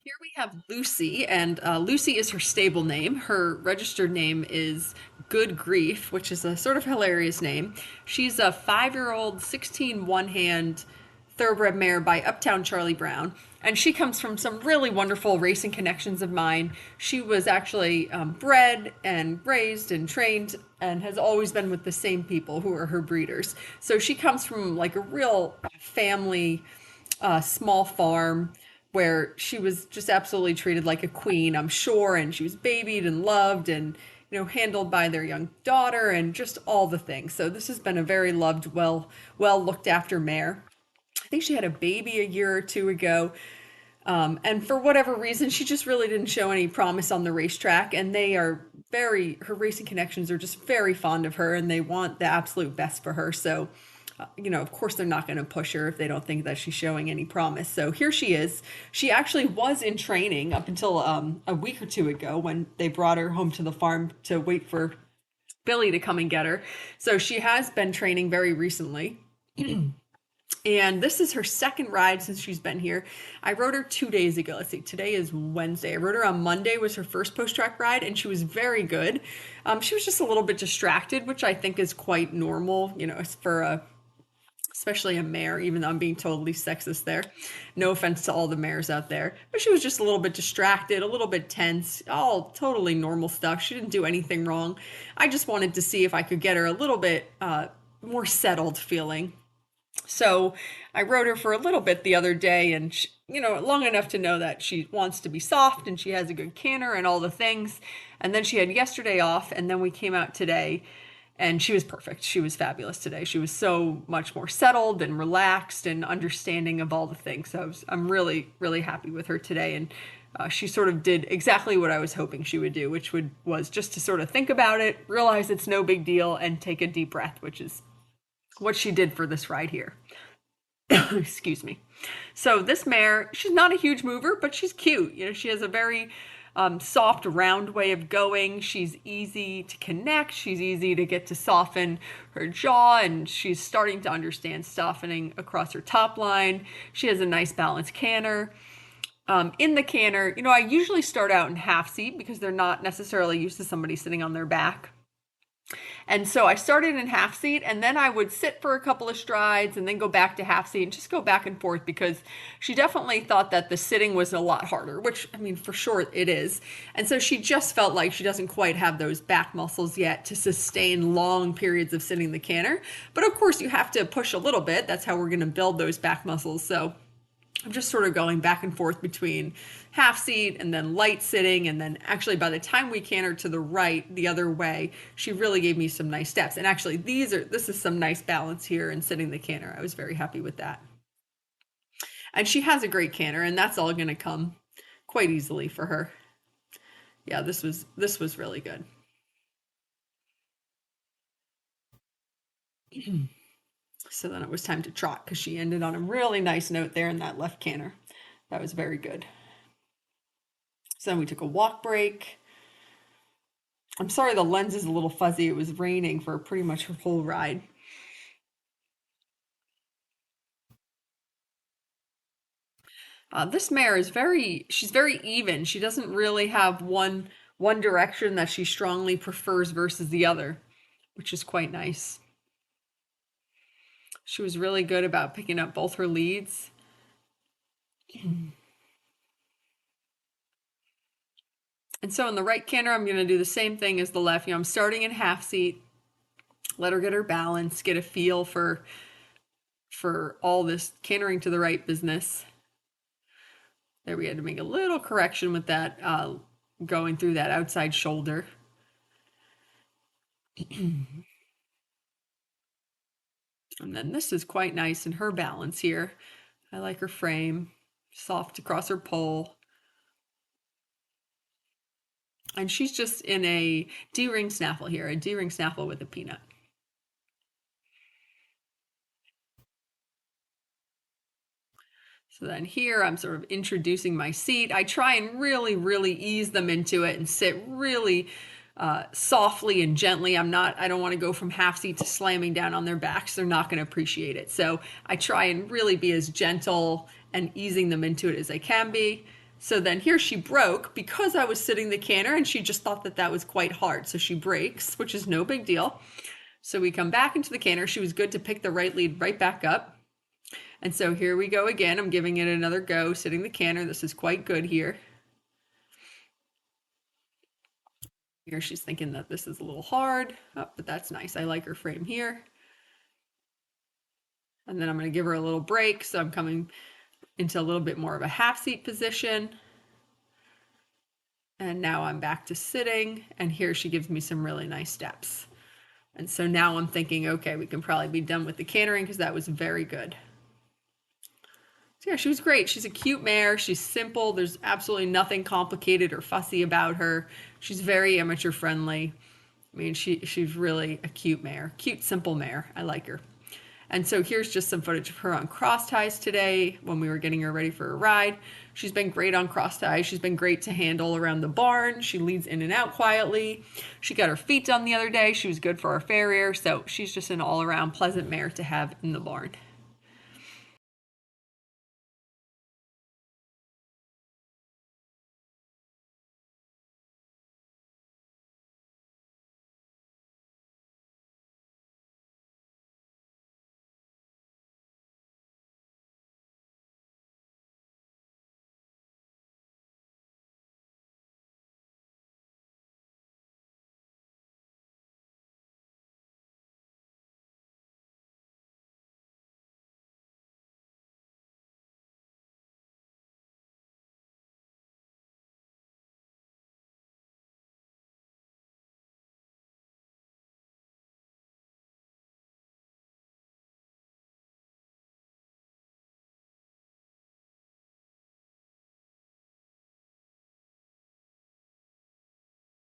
Here we have Lucy, and Lucy is her stable name. Her registered name is Good Grief, which is a sort of hilarious name. She's a 5-year-old, 16 one-hand thoroughbred mare by Uptown Charlie Brown, and she comes from some really wonderful racing connections of mine. She was actually bred and raised and trained and has always been with the same people who are her breeders. So she comes from like a real family small farm where she was just absolutely treated like a queen, I'm sure, and she was babied and loved and handled by their young daughter and just all the things. So this has been a very loved, well looked after mare. I think she had a baby a year or two ago. And for whatever reason, she just really didn't show any promise on the racetrack. And her racing connections are just very fond of her and they want the absolute best for her. So, of course, they're not going to push her if they don't think that she's showing any promise. So here she is. She actually was in training up until a week or two ago when they brought her home to the farm to wait for Billy to come and get her. So she has been training very recently. And this is her second ride since she's been here. I rode her 2 days ago. Let's see, today is Wednesday. I rode her on Monday, was her first post-track ride, and she was very good. She was just a little bit distracted, which I think is quite normal, for especially a mare, even though I'm being totally sexist there. No offense to all the mares out there. But she was just a little bit distracted, a little bit tense, all totally normal stuff. She didn't do anything wrong. I just wanted to see if I could get her a little bit more settled feeling. So I rode her for a little bit the other day and, long enough to know that she wants to be soft and she has a good canter and all the things. And then she had yesterday off and then we came out today and she was perfect. She was fabulous today. She was so much more settled and relaxed and understanding of all the things. So I'm really, really happy with her today. And she sort of did exactly what I was hoping she would do, which was just to sort of think about it, realize it's no big deal, and take a deep breath, which is what she did for this ride here. Excuse me. So this mare, she's not a huge mover, but she's cute. She has a very soft, round way of going. She's easy to connect. She's easy to get to soften her jaw, and she's starting to understand softening across her top line. She has a nice balanced canter. In the canter, I usually start out in half seat because they're not necessarily used to somebody sitting on their back. And so I started in half seat and then I would sit for a couple of strides and then go back to half seat and just go back and forth because she definitely thought that the sitting was a lot harder, which I mean, for sure it is. And so she just felt like she doesn't quite have those back muscles yet to sustain long periods of sitting the canter. But of course, you have to push a little bit. That's how we're going to build those back muscles. So I'm just sort of going back and forth between half seat and then light sitting. And then actually by the time we cantered to the right, the other way, she really gave me some nice steps. And actually this is some nice balance here in sitting the canter. I was very happy with that. And she has a great canter and that's all going to come quite easily for her. Yeah, this was really good. So then it was time to trot because she ended on a really nice note there in that left canter. That was very good. So then we took a walk break. I'm sorry the lens is a little fuzzy. It was raining for pretty much her whole ride. This mare she's very even. She doesn't really have one direction that she strongly prefers versus the other, which is quite nice. She was really good about picking up both her leads. And so in the right canter, I'm going to do the same thing as the left. I'm starting in half seat, let her get her balance, get a feel for all this cantering to the right business. There we had to make a little correction with that going through that outside shoulder. And then this is quite nice in her balance here. I like her frame, soft across her pole. And she's just in a D-ring snaffle here, a D-ring snaffle with a peanut. So then here I'm sort of introducing my seat. I try and really, really ease them into it and sit really softly and gently. I don't want to go from half seat to slamming down on their backs. They're not going to appreciate it. So I try and really be as gentle and easing them into it as I can be. So then here she broke because I was sitting the canter, and she just thought that that was quite hard. So she breaks, which is no big deal. So we come back into the canter. She was good to pick the right lead right back up. And so here we go again. I'm giving it another go, sitting the canter. This is quite good here. Here she's thinking that this is a little hard, oh, but that's nice. I like her frame here. And then I'm going to give her a little break. So I'm coming into a little bit more of a half seat position. And now I'm back to sitting. And here she gives me some really nice steps. And so now I'm thinking, okay, we can probably be done with the cantering because that was very good. So yeah, she was great. She's a cute mare. She's simple. There's absolutely nothing complicated or fussy about her. She's very amateur friendly. I mean, she's really a cute mare. Cute, simple mare. I like her. And so here's just some footage of her on cross ties today when we were getting her ready for a ride. She's been great on cross ties. She's been great to handle around the barn. She leads in and out quietly. She got her feet done the other day. She was good for our farrier. So she's just an all-around pleasant mare to have in the barn.